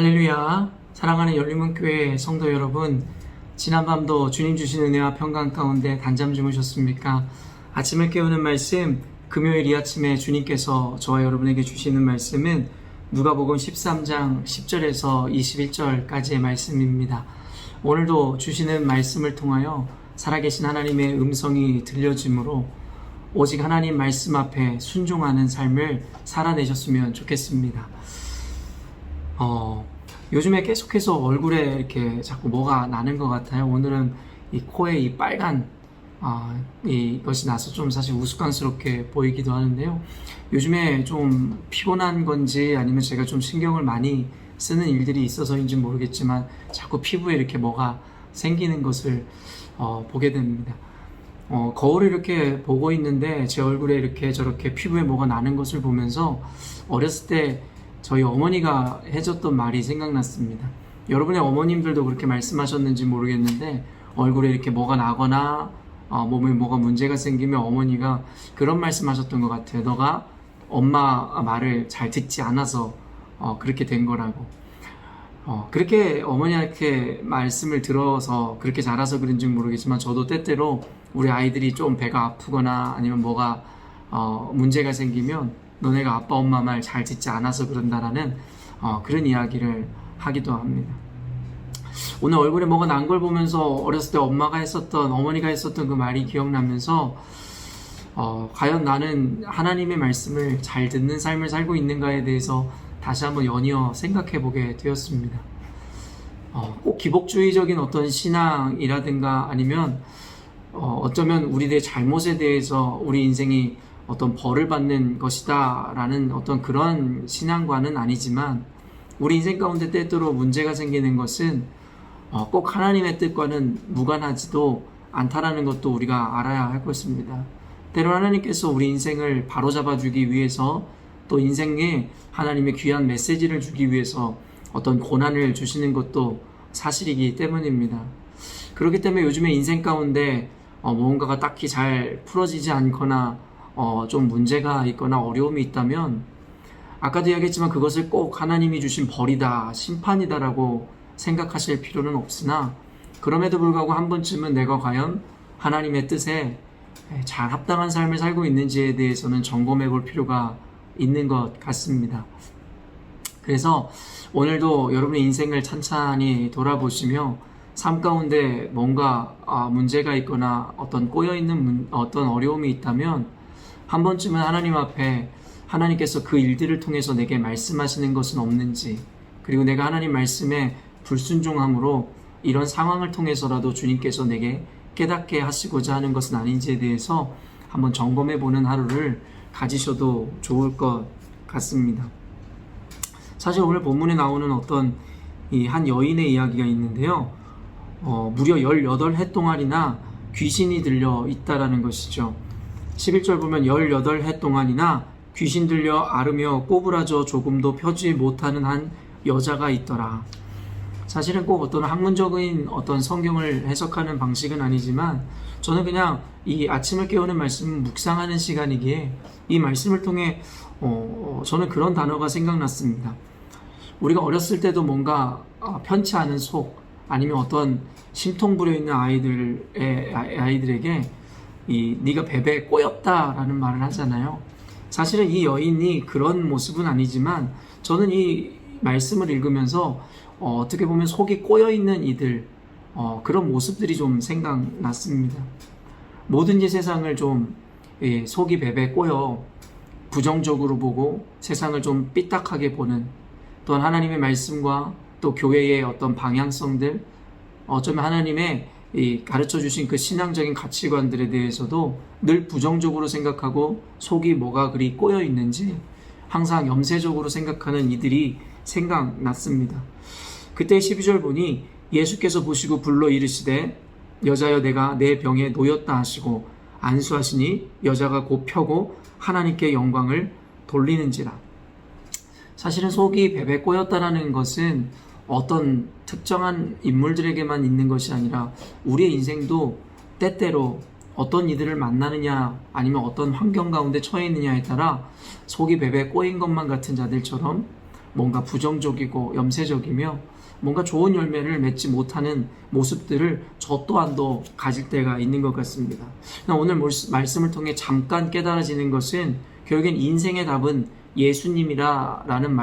할렐루야. 사랑하는 열린문교회 성도 여러분, 지난밤도 주님 주신 은혜와 평강 가운데 단잠 주무셨습니까? 아침을 깨우는 말씀, 금요일 이 아침에 주님께서 저와 여러분에게 주시는 말씀은 누가복음 13장 10절에서 21절까지의 말씀입니다. 오늘도 주시는 말씀을 통하여 살아계신 하나님의 음성이 들려지므로 오직 하나님 말씀 앞에 순종하는 삶을 살아내셨으면 좋겠습니다. 요즘에 계속해서 얼굴에 이렇게 자꾸 뭐가 나는 것 같아요. 오늘은 이 코에 이 빨간 이것이 나서 좀 사실 우스꽝스럽게 보이기도 하는데요. 요즘에 좀 피곤한 건지 아니면 제가 좀 신경을 많이 쓰는 일들이 있어서인지 모르겠지만 자꾸 피부에 이렇게 뭐가 생기는 것을 보게 됩니다. 거울을 이렇게 보고 있는데 제 얼굴에 이렇게 저렇게 피부에 뭐가 나는 것을 보면서 어렸을 때 저희 어머니가 해줬던 말이 생각났습니다. 여러분의 어머님들도 그렇게 말씀하셨는지 모르겠는데 얼굴에 이렇게 뭐가 나거나 몸에 뭐가 문제가 생기면 어머니가 그런 말씀하셨던 것 같아요. 너가 엄마 말을 잘 듣지 않아서 그렇게 된 거라고. 그렇게 어머니한테 말씀을 들어서 그렇게 자라서 그런지 모르겠지만 저도 때때로 우리 아이들이 좀 배가 아프거나 아니면 뭐가 문제가 생기면 너네가 아빠 엄마 말 잘 듣지 않아서 그런다라는 그런 이야기를 하기도 합니다. 오늘 얼굴에 뭐가 난 걸 보면서 어렸을 때 엄마가 했었던 어머니가 했었던 그 말이 기억나면서 과연 나는 하나님의 말씀을 잘 듣는 삶을 살고 있는가에 대해서 다시 한번 연이어 생각해 보게 되었습니다. 꼭 기복주의적인 어떤 신앙이라든가 아니면 어쩌면 우리들의 잘못에 대해서 우리 인생이 어떤 벌을 받는 것이다 라는 어떤 그런 신앙과는 아니지만 우리 인생 가운데 때때로 문제가 생기는 것은 꼭 하나님의 뜻과는 무관하지도 않다라는 것도 우리가 알아야 할 것입니다. 때로 하나님께서 우리 인생을 바로잡아 주기 위해서 또 인생에 하나님의 귀한 메시지를 주기 위해서 어떤 고난을 주시는 것도 사실이기 때문입니다. 그렇기 때문에 요즘에 인생 가운데 무언가가 딱히 잘 풀어지지 않거나 좀 문제가 있거나 어려움이 있다면 아까도 이야기했지만 그것을 꼭 하나님이 주신 벌이다, 심판이다라고 생각하실 필요는 없으나 그럼에도 불구하고 한 번쯤은 내가 과연 하나님의 뜻에 잘 합당한 삶을 살고 있는지에 대해서는 점검해 볼 필요가 있는 것 같습니다. 그래서 오늘도 여러분의 인생을 찬찬히 돌아보시며 삶 가운데 뭔가 문제가 있거나 어떤 꼬여있는 어떤 어려움이 있다면 한 번쯤은 하나님 앞에 하나님께서 그 일들을 통해서 내게 말씀하시는 것은 없는지, 그리고 내가 하나님 말씀에 불순종함으로 이런 상황을 통해서라도 주님께서 내게 깨닫게 하시고자 하는 것은 아닌지에 대해서 한번 점검해 보는 하루를 가지셔도 좋을 것 같습니다. 사실 오늘 본문에 나오는 어떤 이 한 여인의 이야기가 있는데요. 무려 18해 동안이나 귀신이 들려 있다라는 것이죠. 11절 보면 18해 동안이나 귀신 들려 앓으며 꼬부라져 조금도 펴지 못하는 한 여자가 있더라. 사실은 꼭 어떤 학문적인 어떤 성경을 해석하는 방식은 아니지만 저는 그냥 이 아침을 깨우는 말씀을 묵상하는 시간이기에 이 말씀을 통해 저는 그런 단어가 생각났습니다. 우리가 어렸을 때도 뭔가 편치 않은 속 아니면 어떤 심통 부려 있는 아이들에게 네가 베베에 꼬였다라는 말을 하잖아요. 사실은 이 여인이 그런 모습은 아니지만 저는 이 말씀을 읽으면서 어떻게 보면 속이 꼬여있는 이들 그런 모습들이 좀 생각났습니다. 뭐든지 세상을 좀 속이 베베 꼬여 부정적으로 보고 세상을 좀 삐딱하게 보는, 또한 하나님의 말씀과 또 교회의 어떤 방향성들, 어쩌면 하나님의 가르쳐 주신 그 신앙적인 가치관들에 대해서도 늘 부정적으로 생각하고 속이 뭐가 그리 꼬여 있는지 항상 염세적으로 생각하는 이들이 생각났습니다. 그때 12절 보니 예수께서 보시고 불러 이르시되 여자여 내가 내 병에 놓였다 하시고 안수하시니 여자가 곧 펴고 하나님께 영광을 돌리는지라. 사실은 속이 베베 꼬였다라는 것은 어떤 특정한 인물들에게만 있는 것이 아니라 우리의 인생도 때때로 어떤 이들을 만나느냐 아니면 어떤 환경 가운데 처해 있느냐에 따라 속이 베베 꼬인 것만 같은 자들처럼 뭔가 부정적이고 염세적이며 뭔가 좋은 열매를 맺지 못하는 모습들을 저 또한도 가질 때가 있는 것 같습니다. 오늘 말씀을 통해 잠깐 깨달아지는 것은 결국엔 인생의 답은 예수님이라는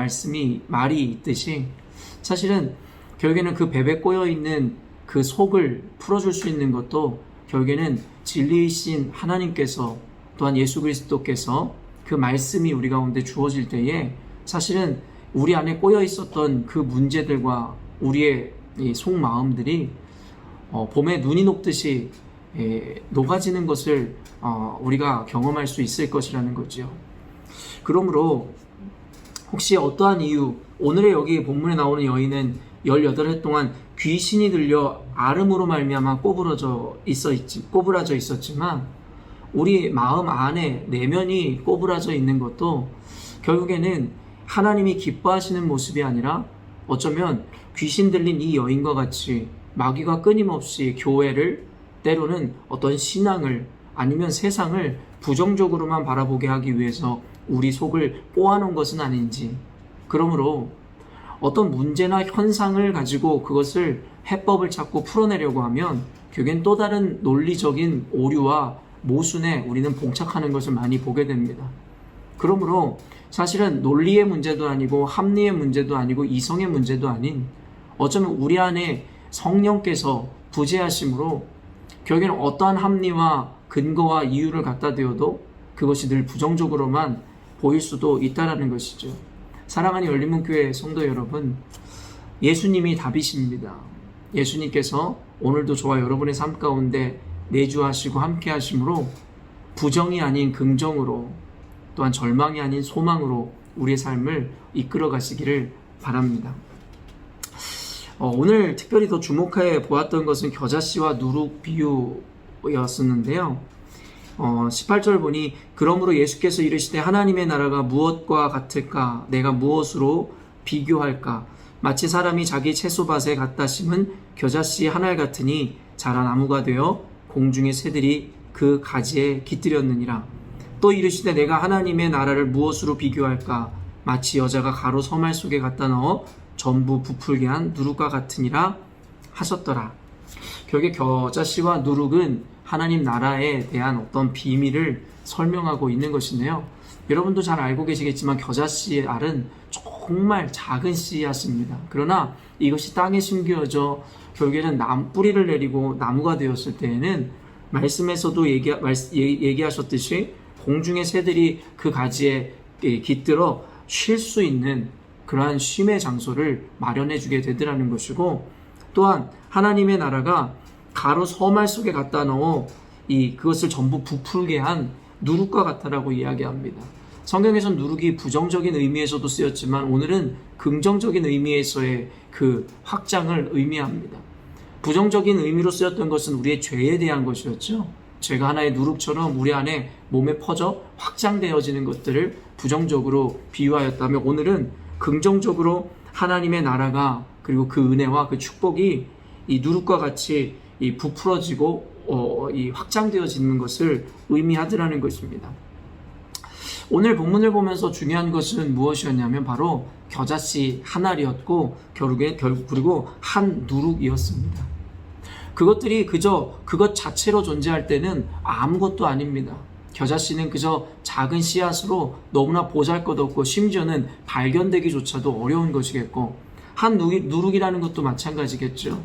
말이 있듯이 사실은 결국에는 그 뱀에 꼬여있는 그 속을 풀어줄 수 있는 것도 결국에는 진리이신 하나님께서 또한 예수 그리스도께서 그 말씀이 우리 가운데 주어질 때에 사실은 우리 안에 꼬여 있었던 그 문제들과 우리의 이 속마음들이 봄에 눈이 녹듯이 녹아지는 것을 우리가 경험할 수 있을 것이라는 거죠. 그러므로 혹시 어떠한 이유, 오늘의 여기 본문에 나오는 여인은 18해 동안 귀신이 들려 아름으로 말미암아 꼬부라져 있었지만 우리 마음 안에 내면이 꼬부라져 있는 것도 결국에는 하나님이 기뻐하시는 모습이 아니라 어쩌면 귀신 들린 이 여인과 같이 마귀가 끊임없이 교회를 때로는 어떤 신앙을 아니면 세상을 부정적으로만 바라보게 하기 위해서 우리 속을 꼬아놓은 것은 아닌지, 그러므로 어떤 문제나 현상을 가지고 그것을 해법을 찾고 풀어내려고 하면 결국엔 또 다른 논리적인 오류와 모순에 우리는 봉착하는 것을 많이 보게 됩니다. 그러므로 사실은 논리의 문제도 아니고 합리의 문제도 아니고 이성의 문제도 아닌 어쩌면 우리 안에 성령께서 부재하심으로 결국에는 어떠한 합리와 근거와 이유를 갖다 대어도 그것이 늘 부정적으로만 보일 수도 있다는 것이죠. 사랑하는 열린문교회 성도 여러분, 예수님이 답이십니다. 예수님께서 오늘도 저와 여러분의 삶 가운데 내주하시고 함께 하심으로 부정이 아닌 긍정으로 또한 절망이 아닌 소망으로 우리의 삶을 이끌어 가시기를 바랍니다. 오늘 특별히 더 주목해 보았던 것은 겨자씨와 누룩 비유였었는데요. 18절 보니 그러므로 예수께서 이르시되 하나님의 나라가 무엇과 같을까? 내가 무엇으로 비교할까? 마치 사람이 자기 채소밭에 갖다 심은 겨자씨 한 알 같으니 자란 나무가 되어 공중의 새들이 그 가지에 깃들였느니라. 또 이르시되 내가 하나님의 나라를 무엇으로 비교할까? 마치 여자가 가루 서말 속에 갖다 넣어 전부 부풀게 한 누룩과 같으니라 하셨더라. 결국에 겨자씨와 누룩은 하나님 나라에 대한 어떤 비밀을 설명하고 있는 것인데요. 여러분도 잘 알고 계시겠지만 겨자씨의 알은 정말 작은 씨앗입니다. 그러나 이것이 땅에 심겨져 결국에는 뿌리를 내리고 나무가 되었을 때에는 말씀에서도 얘기하셨듯이 공중의 새들이 그 가지에 깃들어 쉴 수 있는 그러한 쉼의 장소를 마련해 주게 되더라는 것이고, 또한 하나님의 나라가 가루 서말 속에 갖다 넣어 그것을 전부 부풀게 한 누룩과 같다라고 이야기합니다. 성경에서는 누룩이 부정적인 의미에서도 쓰였지만 오늘은 긍정적인 의미에서의 그 확장을 의미합니다. 부정적인 의미로 쓰였던 것은 우리의 죄에 대한 것이었죠. 죄가 하나의 누룩처럼 우리 안에 몸에 퍼져 확장되어지는 것들을 부정적으로 비유하였다면, 오늘은 긍정적으로 하나님의 나라가 그리고 그 은혜와 그 축복이 이 누룩과 같이 부풀어지고 확장되어지는 것을 의미하더라는 것입니다. 오늘 본문을 보면서 중요한 것은 무엇이었냐면 바로 겨자씨 한 알이었고 그리고 한 누룩이었습니다. 그것들이 그저 그것 자체로 존재할 때는 아무것도 아닙니다. 겨자씨는 그저 작은 씨앗으로 너무나 보잘것없고 심지어는 발견되기조차도 어려운 것이겠고, 한 누룩이라는 것도 마찬가지겠죠.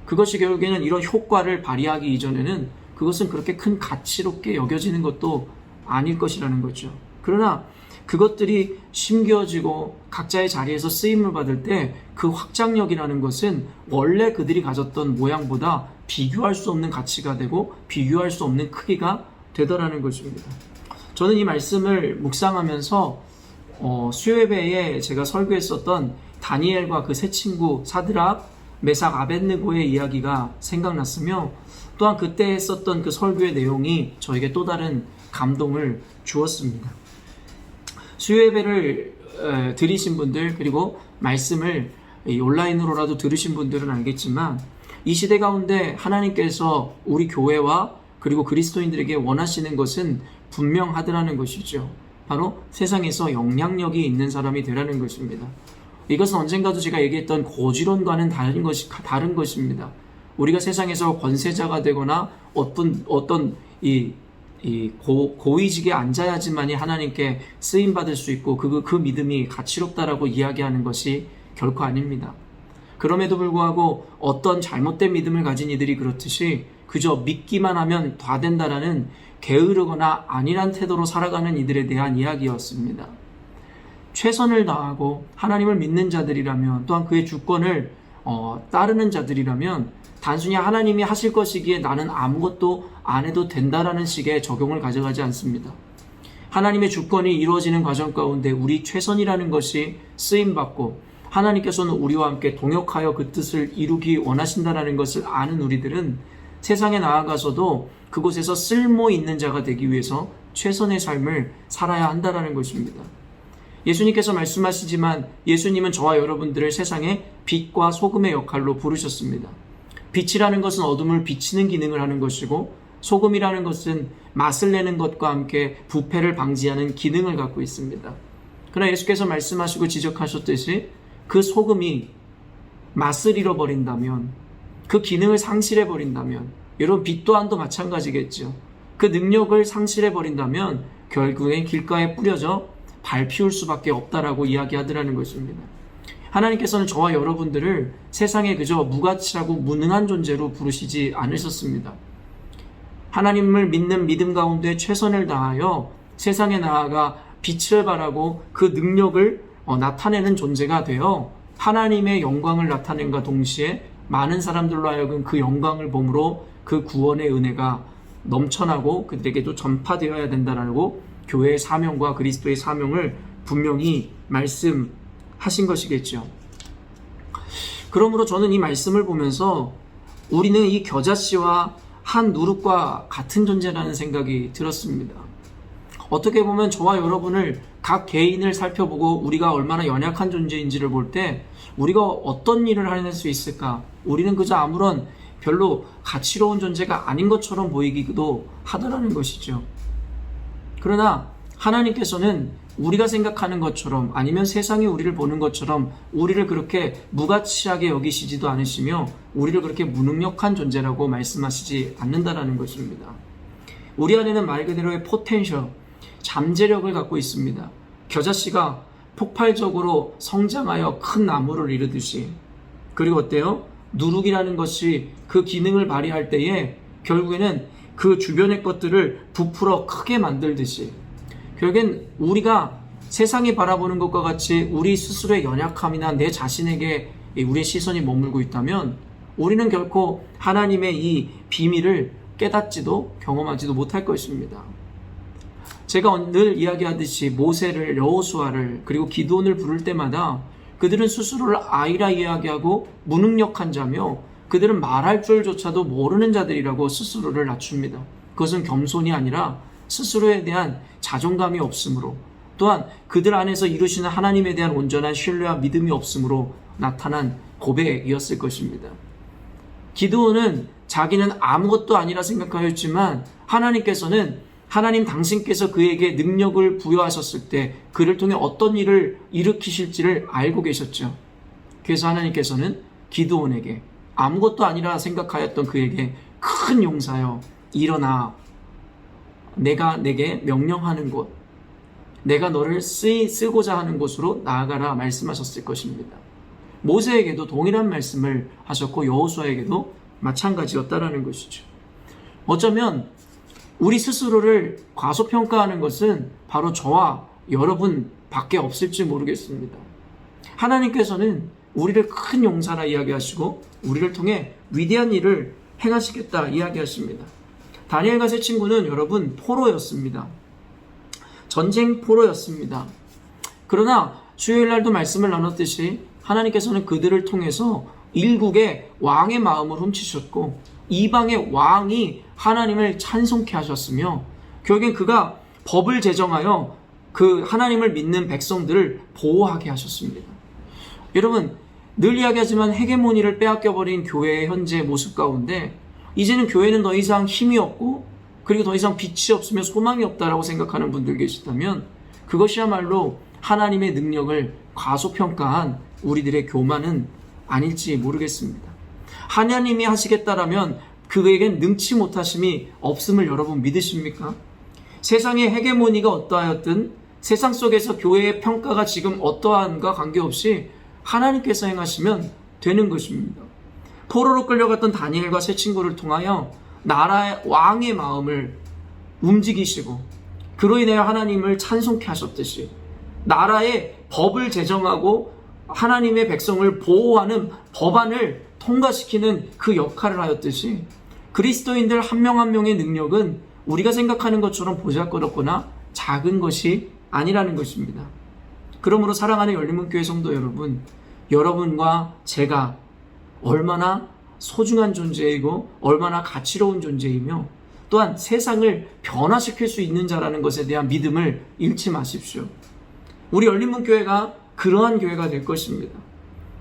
그것이 결국에는 이런 효과를 발휘하기 이전에는 그것은 그렇게 큰 가치롭게 여겨지는 것도 아닐 것이라는 거죠. 그러나 그것들이 심겨지고 각자의 자리에서 쓰임을 받을 때 그 확장력이라는 것은 원래 그들이 가졌던 모양보다 비교할 수 없는 가치가 되고 비교할 수 없는 크기가 되더라는 것입니다. 저는 이 말씀을 묵상하면서 수요예배에 제가 설교했었던 다니엘과 그 세 친구 사드락, 메삭, 아벳느고의 이야기가 생각났으며, 또한 그때 했었던 그 설교의 내용이 저에게 또 다른 감동을 주었습니다. 수요예배를 들으신 분들, 그리고 말씀을 온라인으로라도 들으신 분들은 알겠지만 이 시대 가운데 하나님께서 우리 교회와 그리고 그리스도인들에게 원하시는 것은 분명하더라는 것이죠. 바로 세상에서 영향력이 있는 사람이 되라는 것입니다. 이것은 언젠가도 제가 얘기했던 고지론과는 다른 것입니다. 우리가 세상에서 권세자가 되거나 어떤 고위직에 앉아야지만이 하나님께 쓰임받을 수 있고 그 믿음이 가치롭다라고 이야기하는 것이 결코 아닙니다. 그럼에도 불구하고 어떤 잘못된 믿음을 가진 이들이 그렇듯이 그저 믿기만 하면 다 된다라는 게으르거나 안일한 태도로 살아가는 이들에 대한 이야기였습니다. 최선을 다하고 하나님을 믿는 자들이라면, 또한 그의 주권을 따르는 자들이라면 단순히 하나님이 하실 것이기에 나는 아무것도 안 해도 된다라는 식의 적용을 가져가지 않습니다. 하나님의 주권이 이루어지는 과정 가운데 우리 최선이라는 것이 쓰임받고 하나님께서는 우리와 함께 동역하여 그 뜻을 이루기 원하신다는 것을 아는 우리들은 세상에 나아가서도 그곳에서 쓸모 있는 자가 되기 위해서 최선의 삶을 살아야 한다는 것입니다. 예수님께서 말씀하시지만 예수님은 저와 여러분들을 세상의 빛과 소금의 역할로 부르셨습니다. 빛이라는 것은 어둠을 비치는 기능을 하는 것이고, 소금이라는 것은 맛을 내는 것과 함께 부패를 방지하는 기능을 갖고 있습니다. 그러나 예수께서 말씀하시고 지적하셨듯이 그 소금이 맛을 잃어버린다면, 그 기능을 상실해버린다면, 여러분 빛 또한도 마찬가지겠죠. 그 능력을 상실해버린다면 결국엔 길가에 뿌려져 발 피울 수밖에 없다라고 이야기하더라는 것입니다. 하나님께서는 저와 여러분들을 세상에 그저 무가치하고 무능한 존재로 부르시지 않으셨습니다. 하나님을 믿는 믿음 가운데 최선을 다하여 세상에 나아가 빛을 발하고 그 능력을 나타내는 존재가 되어 하나님의 영광을 나타낸과 동시에 많은 사람들로 하여금 그 영광을 보므로 그 구원의 은혜가 넘쳐나고 그들에게도 전파되어야 된다라고 교회의 사명과 그리스도의 사명을 분명히 말씀하신 것이겠죠. 그러므로 저는 이 말씀을 보면서 우리는 이 겨자씨와 한 누룩과 같은 존재라는 생각이 들었습니다. 어떻게 보면 저와 여러분을 각 개인을 살펴보고 우리가 얼마나 연약한 존재인지를 볼 때 우리가 어떤 일을 해낼 수 있을까? 우리는 그저 아무런 별로 가치로운 존재가 아닌 것처럼 보이기도 하더라는 것이죠. 그러나 하나님께서는 우리가 생각하는 것처럼, 아니면 세상이 우리를 보는 것처럼 우리를 그렇게 무가치하게 여기시지도 않으시며 우리를 그렇게 무능력한 존재라고 말씀하시지 않는다라는 것입니다. 우리 안에는 말 그대로의 포텐셜, 잠재력을 갖고 있습니다. 겨자씨가 폭발적으로 성장하여 큰 나무를 이루듯이, 그리고 어때요? 누룩이라는 것이 그 기능을 발휘할 때에 결국에는 그 주변의 것들을 부풀어 크게 만들듯이, 결국엔 우리가 세상이 바라보는 것과 같이 우리 스스로의 연약함이나 내 자신에게 우리의 시선이 머물고 있다면 우리는 결코 하나님의 이 비밀을 깨닫지도 경험하지도 못할 것입니다. 제가 늘 이야기하듯이 모세를, 여호수아를, 그리고 기드온을 부를 때마다 그들은 스스로를 아이라 이야기하고 무능력한 자며 그들은 말할 줄조차도 모르는 자들이라고 스스로를 낮춥니다. 그것은 겸손이 아니라 스스로에 대한 자존감이 없으므로, 또한 그들 안에서 이루시는 하나님에 대한 온전한 신뢰와 믿음이 없으므로 나타난 고백이었을 것입니다. 기드온은 자기는 아무것도 아니라 생각하였지만 하나님 당신께서 그에게 능력을 부여하셨을 때 그를 통해 어떤 일을 일으키실지를 알고 계셨죠. 그래서 하나님께서는 기드온에게, 아무것도 아니라 생각하였던 그에게 큰 용사여 일어나 내가 내게 명령하는 곳, 내가 너를 쓰고자 하는 곳으로 나아가라 말씀하셨을 것입니다. 모세에게도 동일한 말씀을 하셨고 여호수아에게도 마찬가지였다라는 것이죠. 어쩌면 우리 스스로를 과소평가하는 것은 바로 저와 여러분 밖에 없을지 모르겠습니다. 하나님께서는 우리를 큰 용사라 이야기하시고 우리를 통해 위대한 일을 행하시겠다 이야기하십니다. 다니엘과 세 친구는 여러분 포로였습니다. 전쟁 포로였습니다. 그러나 수요일날도 말씀을 나눴듯이 하나님께서는 그들을 통해서 일국의 왕의 마음을 훔치셨고 이방의 왕이 하나님을 찬송케 하셨으며 결국엔 그가 법을 제정하여 그 하나님을 믿는 백성들을 보호하게 하셨습니다. 여러분, 늘 이야기하지만 헤게모니를 빼앗겨버린 교회의 현재 모습 가운데 이제는 교회는 더 이상 힘이 없고 그리고 더 이상 빛이 없으며 소망이 없다라고 생각하는 분들 계시다면 그것이야말로 하나님의 능력을 과소평가한 우리들의 교만은 아닐지 모르겠습니다. 하나님이 하시겠다라면 그에겐 능치 못하심이 없음을 여러분 믿으십니까? 세상의 헤게모니가 어떠하였든 세상 속에서 교회의 평가가 지금 어떠한가 관계없이 하나님께서 행하시면 되는 것입니다. 포로로 끌려갔던 다니엘과 세 친구를 통하여 나라의 왕의 마음을 움직이시고 그로 인하여 하나님을 찬송케 하셨듯이 나라의 법을 제정하고 하나님의 백성을 보호하는 법안을 통과시키는 그 역할을 하였듯이 그리스도인들 한 명 한 명의 능력은 우리가 생각하는 것처럼 보잘것없거나 작은 것이 아니라는 것입니다. 그러므로 사랑하는 열린문교회 성도 여러분, 여러분과 제가 얼마나 소중한 존재이고 얼마나 가치로운 존재이며 또한 세상을 변화시킬 수 있는 자라는 것에 대한 믿음을 잃지 마십시오. 우리 열린문교회가 그러한 교회가 될 것입니다.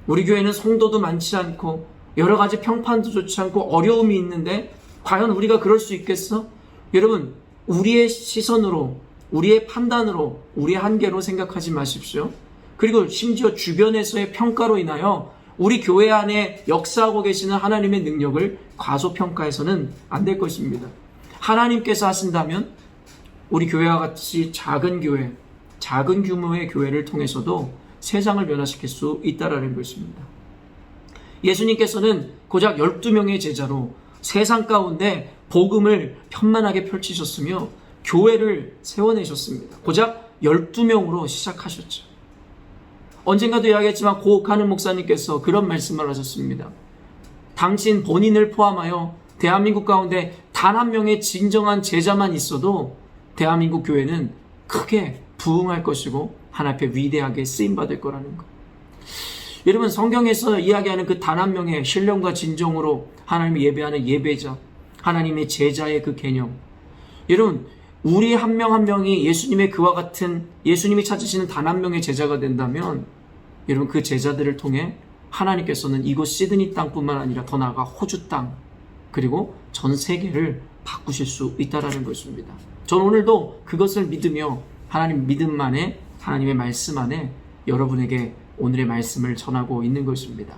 우리 교회는 성도도 많지 않고 여러 가지 평판도 좋지 않고 어려움이 있는데 과연 우리가 그럴 수 있겠어? 여러분, 우리의 시선으로, 우리의 판단으로, 우리의 한계로 생각하지 마십시오. 그리고 심지어 주변에서의 평가로 인하여 우리 교회 안에 역사하고 계시는 하나님의 능력을 과소평가해서는 안 될 것입니다. 하나님께서 하신다면 우리 교회와 같이 작은 교회, 작은 규모의 교회를 통해서도 세상을 변화시킬 수 있다는 것입니다. 예수님께서는 고작 12명의 제자로 세상 가운데 복음을 편만하게 펼치셨으며 교회를 세워내셨습니다. 고작 12명으로 시작하셨죠. 언젠가도 이야기했지만 고옥하는 목사님께서 그런 말씀을 하셨습니다. 당신 본인을 포함하여 대한민국 가운데 단 한 명의 진정한 제자만 있어도 대한민국 교회는 크게 부흥할 것이고 하나님 앞에 위대하게 쓰임받을 거라는 것. 여러분, 성경에서 이야기하는 그 단 한 명의 신령과 진정으로 하나님을 예배하는 예배자, 하나님의 제자의 그 개념. 여러분, 우리 한 명 한 명이 예수님의 그와 같은 예수님이 찾으시는 단 한 명의 제자가 된다면 여러분, 그 제자들을 통해 하나님께서는 이곳 시드니 땅뿐만 아니라 더 나아가 호주 땅 그리고 전 세계를 바꾸실 수 있다는 것입니다. 저는 오늘도 그것을 믿으며 하나님 믿음 안에 하나님의 말씀 안에 여러분에게 오늘의 말씀을 전하고 있는 것입니다.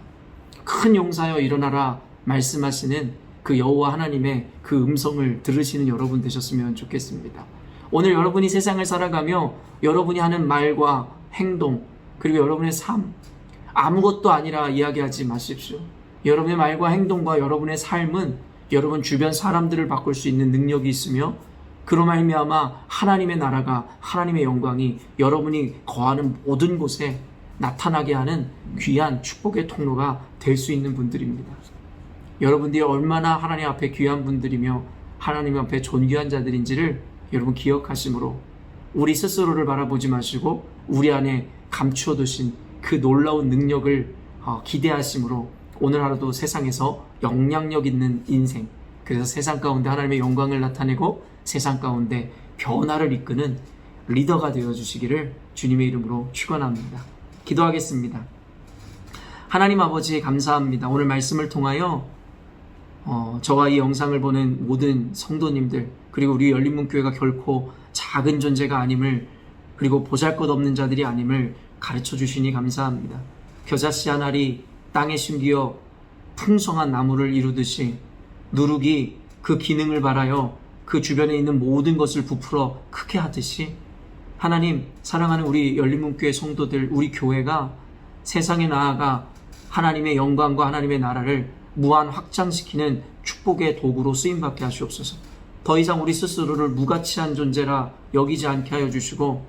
큰 용사여 일어나라 말씀하시는 그 여호와 하나님의 그 음성을 들으시는 여러분 되셨으면 좋겠습니다. 오늘 여러분이 세상을 살아가며 여러분이 하는 말과 행동 그리고 여러분의 삶 아무것도 아니라 이야기하지 마십시오. 여러분의 말과 행동과 여러분의 삶은 여러분 주변 사람들을 바꿀 수 있는 능력이 있으며 그로 말미암아 하나님의 나라가 하나님의 영광이 여러분이 거하는 모든 곳에 나타나게 하는 귀한 축복의 통로가 될 수 있는 분들입니다. 여러분들이 얼마나 하나님 앞에 귀한 분들이며 하나님 앞에 존귀한 자들인지를 여러분 기억하심으로 우리 스스로를 바라보지 마시고 우리 안에 감추어두신 그 놀라운 능력을 기대하심으로 오늘 하루도 세상에서 영향력 있는 인생, 그래서 세상 가운데 하나님의 영광을 나타내고 세상 가운데 변화를 이끄는 리더가 되어주시기를 주님의 이름으로 축원합니다. 기도하겠습니다. 하나님 아버지 감사합니다. 오늘 말씀을 통하여 저와 이 영상을 보는 모든 성도님들 그리고 우리 열린문교회가 결코 작은 존재가 아님을 그리고 보잘것없는 자들이 아님을 가르쳐 주시니 감사합니다. 겨자씨 한 알이 땅에 심기어 풍성한 나무를 이루듯이 누룩이 그 기능을 발하여 그 주변에 있는 모든 것을 부풀어 크게 하듯이 하나님 사랑하는 우리 열린문교회 성도들 우리 교회가 세상에 나아가 하나님의 영광과 하나님의 나라를 무한 확장시키는 축복의 도구로 쓰임받게 하시옵소서. 더 이상 우리 스스로를 무가치한 존재라 여기지 않게 하여 주시고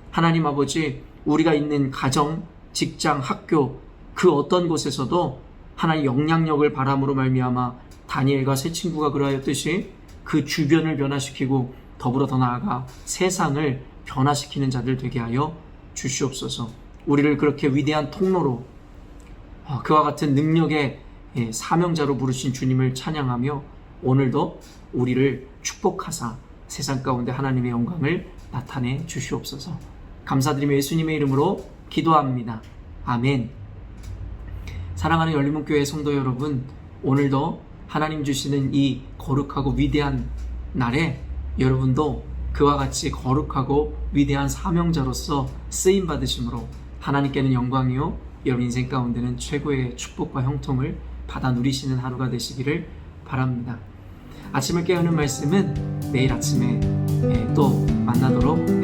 하나님 아버지 우리가 있는 가정, 직장, 학교 그 어떤 곳에서도 하나님 영향력을 바람으로 말미암아 다니엘과 세 친구가 그러하였듯이 그 주변을 변화시키고 더불어 더 나아가 세상을 변화시키는 자들 되게 하여 주시옵소서. 우리를 그렇게 위대한 통로로 그와 같은 능력의 사명자로 부르신 주님을 찬양하며 오늘도 우리를 축복하사 세상 가운데 하나님의 영광을 나타내 주시옵소서. 감사드리며 예수님의 이름으로 기도합니다. 아멘. 사랑하는 열린문교회 성도 여러분, 오늘도 하나님 주시는 이 거룩하고 위대한 날에 여러분도 그와 같이 거룩하고 위대한 사명자로서 쓰임받으심으로 하나님께는 영광이요 여러분 인생 가운데는 최고의 축복과 형통을 받아 누리시는 하루가 되시기를 바랍니다. 아침을 깨우는 말씀은 내일 아침에 또 만나도록